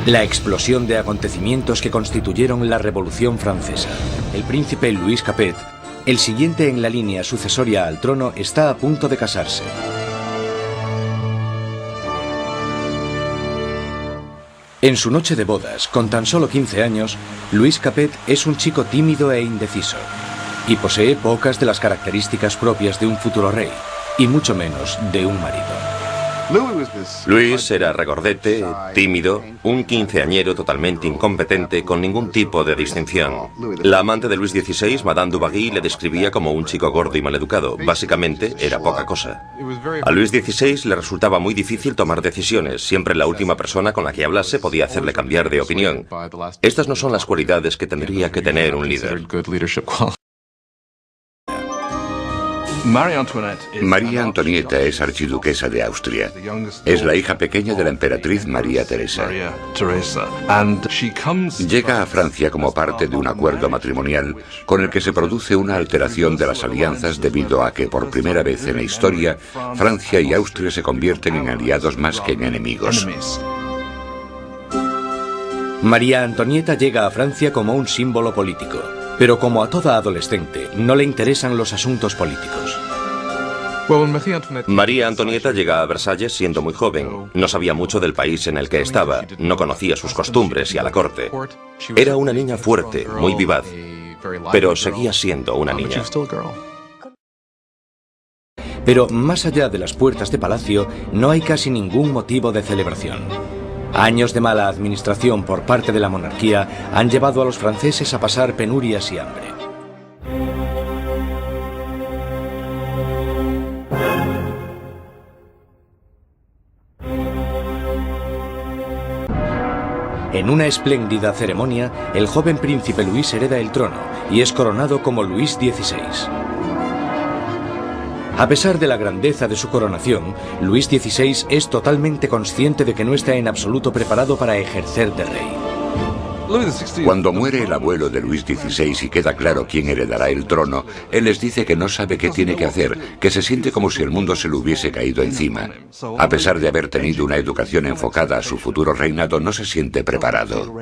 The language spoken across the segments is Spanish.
La explosión de acontecimientos que constituyeron la Revolución Francesa. El príncipe Louis Capet, el siguiente en la línea sucesoria al trono, está a punto de casarse. En su noche de bodas, con tan solo 15 años, Louis Capet es un chico tímido e indeciso, y posee pocas de las características propias de un futuro rey, y mucho menos de un marido. Louis era regordete, tímido, un quinceañero totalmente incompetente, con ningún tipo de distinción. La amante de Luis XVI, Madame du Barry, le describía como un chico gordo y maleducado. Básicamente, era poca cosa. A Luis XVI le resultaba muy difícil tomar decisiones. Siempre la última persona con la que hablase podía hacerle cambiar de opinión. Estas no son las cualidades que tendría que tener un líder. María Antonieta es archiduquesa de Austria. Es la hija pequeña de la emperatriz María Teresa. Llega a Francia como parte de un acuerdo matrimonial con el que se produce una alteración de las alianzas debido a que por primera vez en la historia Francia y Austria se convierten en aliados más que en enemigos. María Antonieta llega a Francia como un símbolo político, pero como a toda adolescente, no le interesan los asuntos políticos. María Antonieta llega a Versalles siendo muy joven. No sabía mucho del país en el que estaba, no conocía sus costumbres y a la corte. Era una niña fuerte, muy vivaz, pero seguía siendo una niña. Pero más allá de las puertas de palacio, no hay casi ningún motivo de celebración. Años de mala administración por parte de la monarquía han llevado a los franceses a pasar penurias y hambre. En una espléndida ceremonia, el joven príncipe Luis hereda el trono y es coronado como Luis XVI. A pesar de la grandeza de su coronación, Luis XVI es totalmente consciente de que no está en absoluto preparado para ejercer de rey. Cuando muere el abuelo de Luis XVI y queda claro quién heredará el trono, él les dice que no sabe qué tiene que hacer, que se siente como si el mundo se le hubiese caído encima. A pesar de haber tenido una educación enfocada a su futuro reinado, no se siente preparado.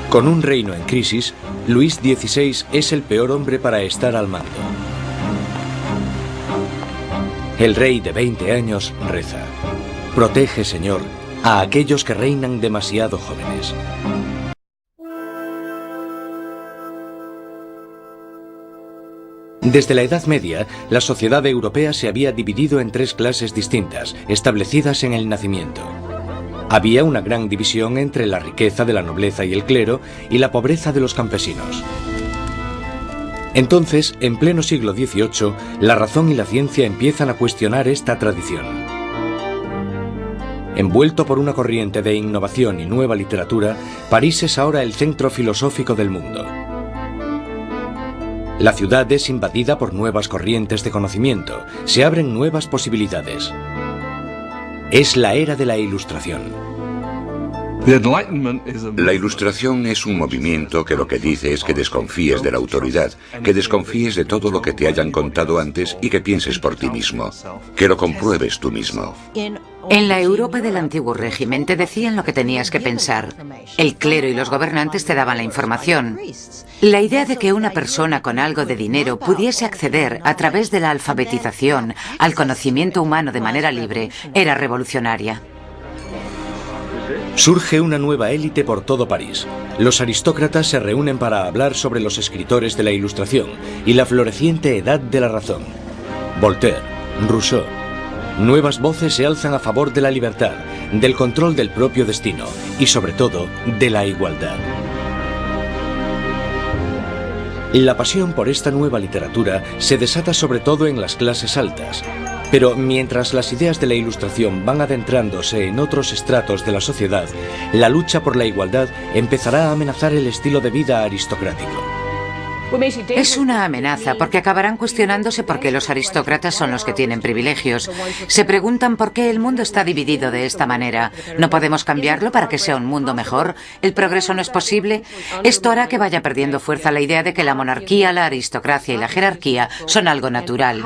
Con un reino en crisis, Luis XVI es el peor hombre para estar al mando. El rey de 20 años reza: protege, Señor, a aquellos que reinan demasiado jóvenes. Desde la Edad Media, la sociedad europea se había dividido en tres clases distintas, establecidas en el nacimiento. Había una gran división entre la riqueza de la nobleza y el clero y la pobreza de los campesinos. Entonces, en pleno siglo XVIII, la razón y la ciencia empiezan a cuestionar esta tradición. Envuelto por una corriente de innovación y nueva literatura, París es ahora el centro filosófico del mundo. La ciudad es invadida por nuevas corrientes de conocimiento, se abren nuevas posibilidades. Es la era de la Ilustración. La Ilustración es un movimiento que lo que dice es que desconfíes de la autoridad, que desconfíes de todo lo que te hayan contado antes y que pienses por ti mismo, que lo compruebes tú mismo. En la Europa del antiguo régimen te decían lo que tenías que pensar. El clero y los gobernantes te daban la información. La idea de que una persona con algo de dinero pudiese acceder a través de la alfabetización al conocimiento humano de manera libre era revolucionaria. Surge una nueva élite por todo París. Los aristócratas se reúnen para hablar sobre los escritores de la Ilustración y la floreciente edad de la razón. Voltaire, Rousseau. Nuevas voces se alzan a favor de la libertad, del control del propio destino y, sobre todo, de la igualdad. La pasión por esta nueva literatura se desata sobre todo en las clases altas. Pero mientras las ideas de la Ilustración van adentrándose en otros estratos de la sociedad, la lucha por la igualdad empezará a amenazar el estilo de vida aristocrático. Es una amenaza porque acabarán cuestionándose por qué los aristócratas son los que tienen privilegios. Se preguntan por qué el mundo está dividido de esta manera. ¿No podemos cambiarlo para que sea un mundo mejor? ¿El progreso no es posible? Esto hará que vaya perdiendo fuerza la idea de que la monarquía, la aristocracia y la jerarquía son algo natural.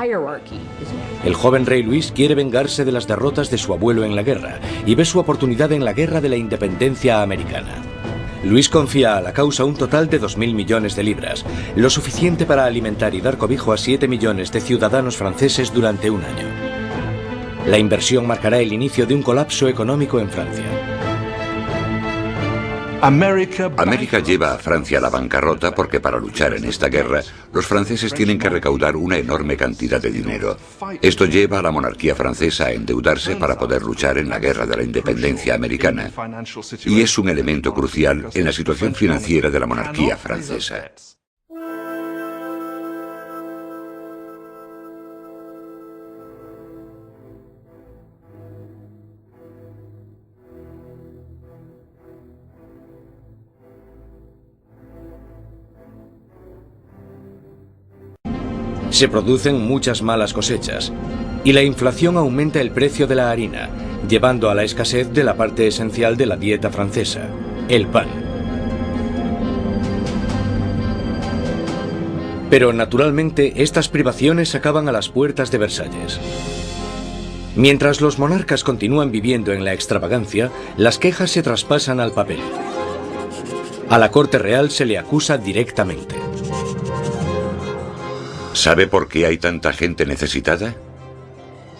El joven rey Luis quiere vengarse de las derrotas de su abuelo en la guerra y ve su oportunidad en la Guerra de la Independencia Americana. Luis confía a la causa un total de 2.000 millones de libras, lo suficiente para alimentar y dar cobijo a 7 millones de ciudadanos franceses durante un año. La inversión marcará el inicio de un colapso económico en Francia. América lleva a Francia a la bancarrota porque para luchar en esta guerra, los franceses tienen que recaudar una enorme cantidad de dinero. Esto lleva a la monarquía francesa a endeudarse para poder luchar en la Guerra de la Independencia Americana. Y es un elemento crucial en la situación financiera de la monarquía francesa. Se producen muchas malas cosechas y la inflación aumenta el precio de la harina, llevando a la escasez de la parte esencial de la dieta francesa, el pan. Pero naturalmente estas privaciones acaban a las puertas de Versalles. Mientras los monarcas continúan viviendo en la extravagancia, las quejas se traspasan al papel. A la corte real se le acusa directamente. ¿Sabe por qué hay tanta gente necesitada?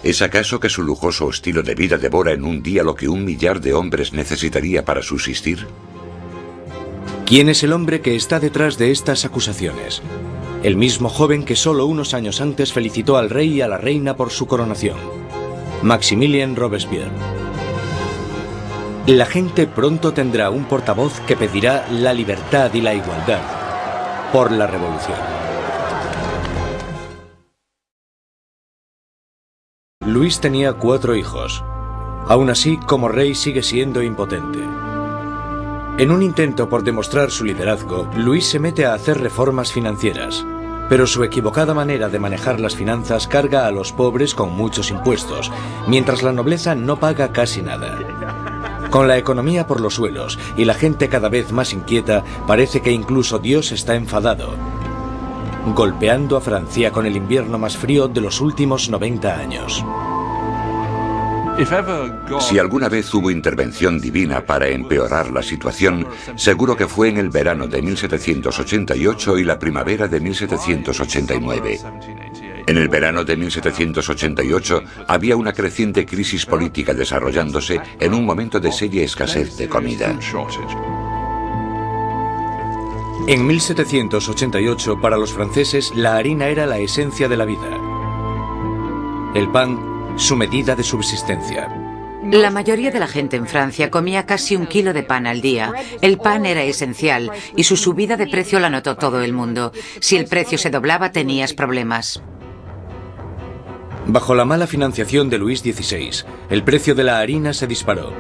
¿Es acaso que su lujoso estilo de vida devora en un día lo que 1 millar de hombres necesitaría para subsistir? ¿Quién es el hombre que está detrás de estas acusaciones? El mismo joven que solo unos años antes felicitó al rey y a la reina por su coronación, Maximilien Robespierre. La gente pronto tendrá un portavoz que pedirá la libertad y la igualdad por la revolución. Luis tenía 4 hijos. Aún así, como rey sigue siendo impotente. En un intento por demostrar su liderazgo, Luis se mete a hacer reformas financieras. Pero su equivocada manera de manejar las finanzas carga a los pobres con muchos impuestos, mientras la nobleza no paga casi nada. Con la economía por los suelos y la gente cada vez más inquieta, parece que incluso Dios está enfadado, golpeando a Francia con el invierno más frío de los últimos 90 años. Si alguna vez hubo intervención divina para empeorar la situación, seguro que fue en el verano de 1788 y la primavera de 1789. En el verano de 1788 había una creciente crisis política desarrollándose en un momento de seria escasez de comida. En 1788, para los franceses, la harina era la esencia de la vida. El pan, su medida de subsistencia. La mayoría de la gente en Francia comía casi 1 kilo de pan al día. El pan era esencial y su subida de precio la notó todo el mundo. Si el precio se doblaba, tenías problemas. Bajo la mala financiación de Luis XVI, el precio de la harina se disparó.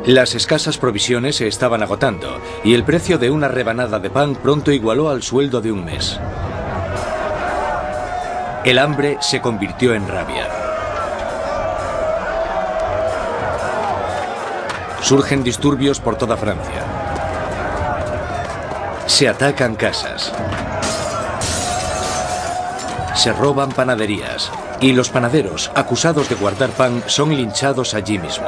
Las escasas provisiones se estaban agotando y el precio de una rebanada de pan pronto igualó al sueldo de un mes. El hambre se convirtió en rabia. Surgen disturbios por toda Francia. Se atacan casas. Se roban panaderías y los panaderos, acusados de guardar pan, son linchados allí mismo.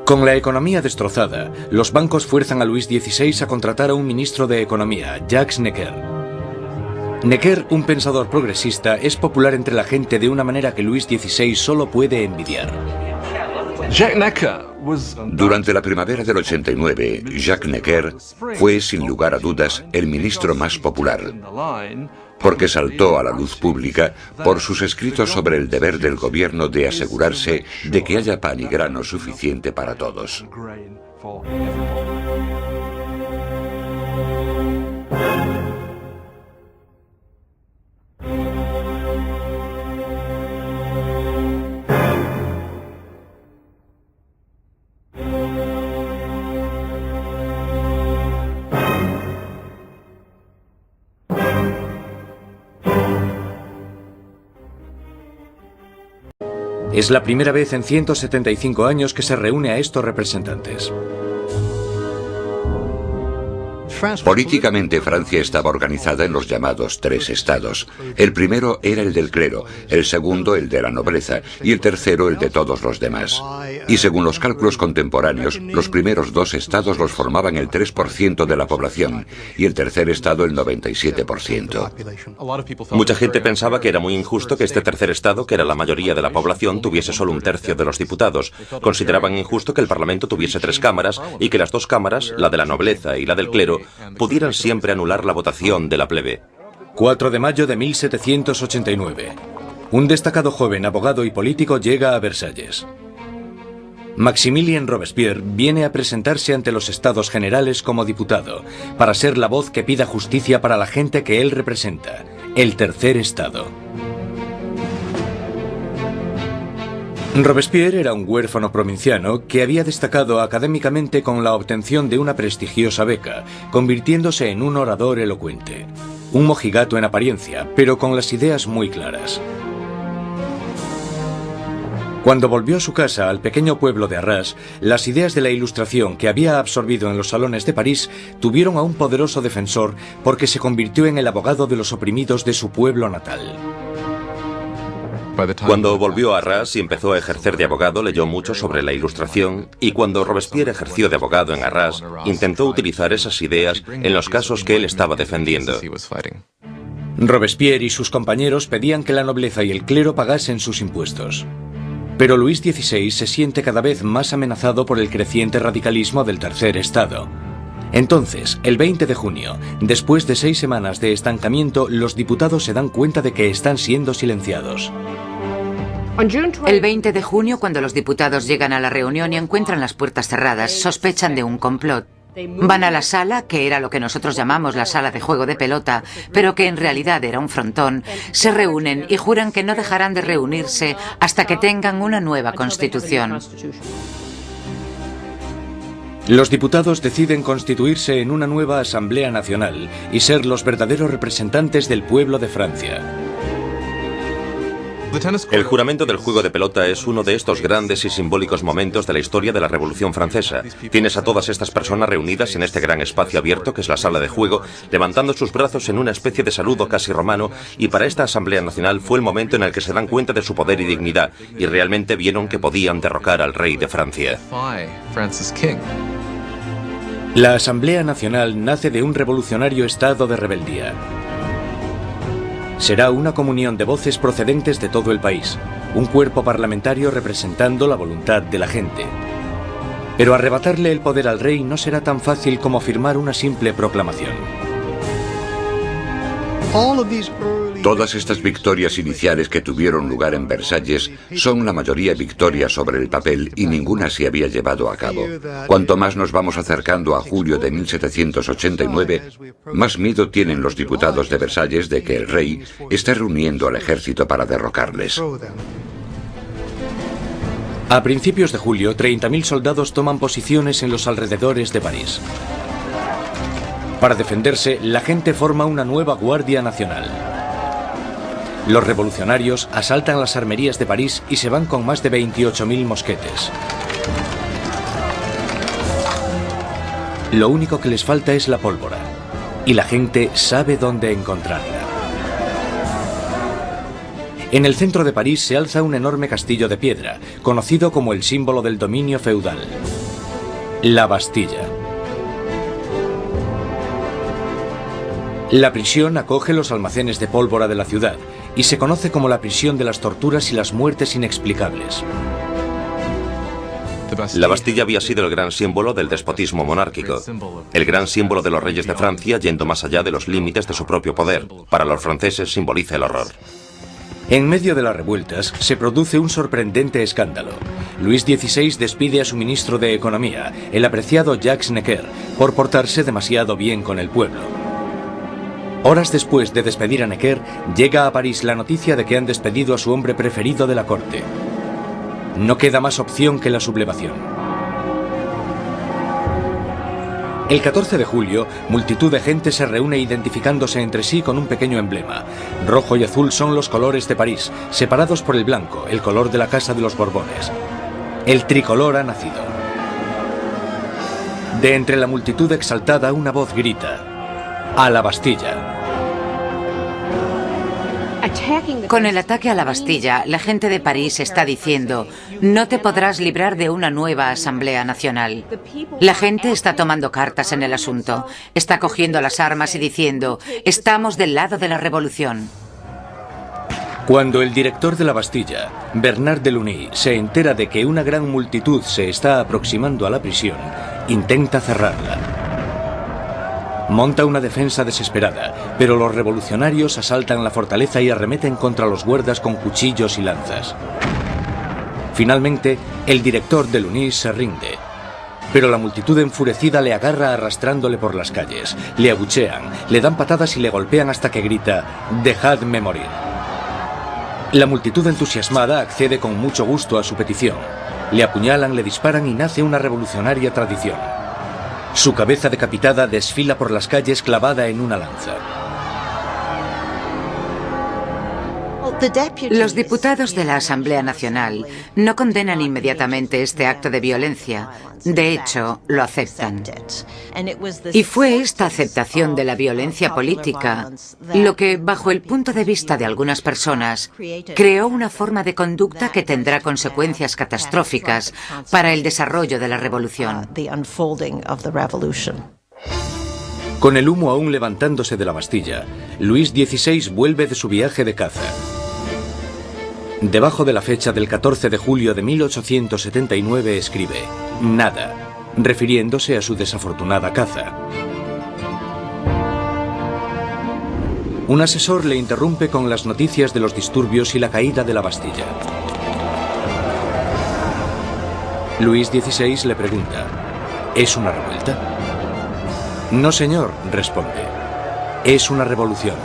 Con la economía destrozada, los bancos fuerzan a Luis XVI a contratar a un ministro de Economía, Jacques Necker. Necker, un pensador progresista, es popular entre la gente de una manera que Luis XVI solo puede envidiar. Durante la primavera del 89, Jacques Necker fue, sin lugar a dudas, el ministro más popular, porque saltó a la luz pública por sus escritos sobre el deber del gobierno de asegurarse de que haya pan y grano suficiente para todos. Es la primera vez en 175 años que se reúne a estos representantes. Políticamente, Francia estaba organizada en los llamados tres estados. El primero era el del clero, el segundo el de la nobleza y el tercero el de todos los demás. Y según los cálculos contemporáneos, los primeros dos estados los formaban el 3% de la población y el tercer estado el 97%. Mucha gente pensaba que era muy injusto que este tercer estado, que era la mayoría de la población, tuviese solo un tercio de los diputados. Consideraban injusto que el Parlamento tuviese tres cámaras y que las dos cámaras, la de la nobleza y la del clero, pudieran siempre anular la votación de la plebe. 4 de mayo de 1789. Un destacado joven abogado y político llega a Versalles. Maximilien Robespierre viene a presentarse ante los Estados Generales como diputado, para ser la voz que pida justicia para la gente que él representa, el tercer estado. Robespierre era un huérfano provinciano que había destacado académicamente con la obtención de una prestigiosa beca, convirtiéndose en un orador elocuente. Un mojigato en apariencia, pero con las ideas muy claras. Cuando volvió a su casa, al pequeño pueblo de Arras, las ideas de la Ilustración que había absorbido en los salones de París tuvieron a un poderoso defensor porque se convirtió en el abogado de los oprimidos de su pueblo natal. Cuando volvió a Arras y empezó a ejercer de abogado, leyó mucho sobre la Ilustración, y cuando Robespierre ejerció de abogado en Arras, intentó utilizar esas ideas en los casos que él estaba defendiendo. Robespierre y sus compañeros pedían que la nobleza y el clero pagasen sus impuestos. Pero Luis XVI se siente cada vez más amenazado por el creciente radicalismo del tercer estado. Entonces, el 20 de junio, después de 6 semanas de estancamiento, los diputados se dan cuenta de que están siendo silenciados. El 20 de junio, cuando los diputados llegan a la reunión y encuentran las puertas cerradas, sospechan de un complot. Van a la sala, que era lo que nosotros llamamos la sala de juego de pelota, pero que en realidad era un frontón, se reúnen y juran que no dejarán de reunirse hasta que tengan una nueva constitución. Los diputados deciden constituirse en una nueva Asamblea Nacional y ser los verdaderos representantes del pueblo de Francia. El juramento del juego de pelota es uno de estos grandes y simbólicos momentos de la historia de la Revolución Francesa. Tienes a todas estas personas reunidas en este gran espacio abierto que es la sala de juego, levantando sus brazos en una especie de saludo casi romano, y para esta Asamblea Nacional fue el momento en el que se dan cuenta de su poder y dignidad, y realmente vieron que podían derrocar al rey de Francia. La Asamblea Nacional nace de un revolucionario estado de rebeldía. Será una comunión de voces procedentes de todo el país, un cuerpo parlamentario representando la voluntad de la gente. Pero arrebatarle el poder al rey no será tan fácil como firmar una simple proclamación. Todas estas victorias iniciales que tuvieron lugar en Versalles son la mayoría victorias sobre el papel y ninguna se había llevado a cabo. Cuanto más nos vamos acercando a julio de 1789, más miedo tienen los diputados de Versalles de que el rey esté reuniendo al ejército para derrocarles. A principios de julio, 30.000 soldados toman posiciones en los alrededores de París. Para defenderse, la gente forma una nueva Guardia Nacional. Los revolucionarios asaltan las armerías de París y se van con más de 28.000 mosquetes. Lo único que les falta es la pólvora, y la gente sabe dónde encontrarla. En el centro de París se alza un enorme castillo de piedra, conocido como el símbolo del dominio feudal, la Bastilla. La prisión acoge los almacenes de pólvora de la ciudad y se conoce como la prisión de las torturas y las muertes inexplicables. La Bastilla había sido el gran símbolo del despotismo monárquico, el gran símbolo de los reyes de Francia yendo más allá de los límites de su propio poder. Para los franceses simboliza el horror. En medio de las revueltas se produce un sorprendente escándalo. Luis XVI despide a su ministro de Economía, el apreciado Jacques Necker, por portarse demasiado bien con el pueblo. Horas después de despedir a Necker, llega a París la noticia de que han despedido a su hombre preferido de la corte. No queda más opción que la sublevación. El 14 de julio, multitud de gente se reúne identificándose entre sí con un pequeño emblema. Rojo y azul son los colores de París, separados por el blanco, el color de la Casa de los Borbones. El tricolor ha nacido. De entre la multitud exaltada una voz grita: ¡A la Bastilla! Con el ataque a la Bastilla, la gente de París está diciendo: no te podrás librar de una nueva Asamblea Nacional. La gente está tomando cartas en el asunto, está cogiendo las armas y diciendo: estamos del lado de la revolución. Cuando el director de la Bastilla, Bernard Delaunay, se entera de que una gran multitud se está aproximando a la prisión, intenta cerrarla. Monta una defensa desesperada, pero los revolucionarios asaltan la fortaleza y arremeten contra los guardas con cuchillos y lanzas. Finalmente, el director Delaunay se rinde, pero la multitud enfurecida le agarra arrastrándole por las calles, le abuchean, le dan patadas y le golpean hasta que grita: «¡Dejadme morir!». La multitud entusiasmada accede con mucho gusto a su petición. Le apuñalan, le disparan y nace una revolucionaria tradición. Su cabeza decapitada desfila por las calles clavada en una lanza. Los diputados de la Asamblea Nacional no condenan inmediatamente este acto de violencia. De hecho, lo aceptan. Y fue esta aceptación de la violencia política lo que, bajo el punto de vista de algunas personas, creó una forma de conducta que tendrá consecuencias catastróficas para el desarrollo de la revolución. Con el humo aún levantándose de la Bastilla, Luis XVI vuelve de su viaje de caza. Debajo de la fecha del 14 de julio de 1879 escribe: «Nada», refiriéndose a su desafortunada caza. Un asesor le interrumpe con las noticias de los disturbios y la caída de la Bastilla. Luis XVI le pregunta: «¿Es una revuelta?». «No, señor», responde. «Es una revolución».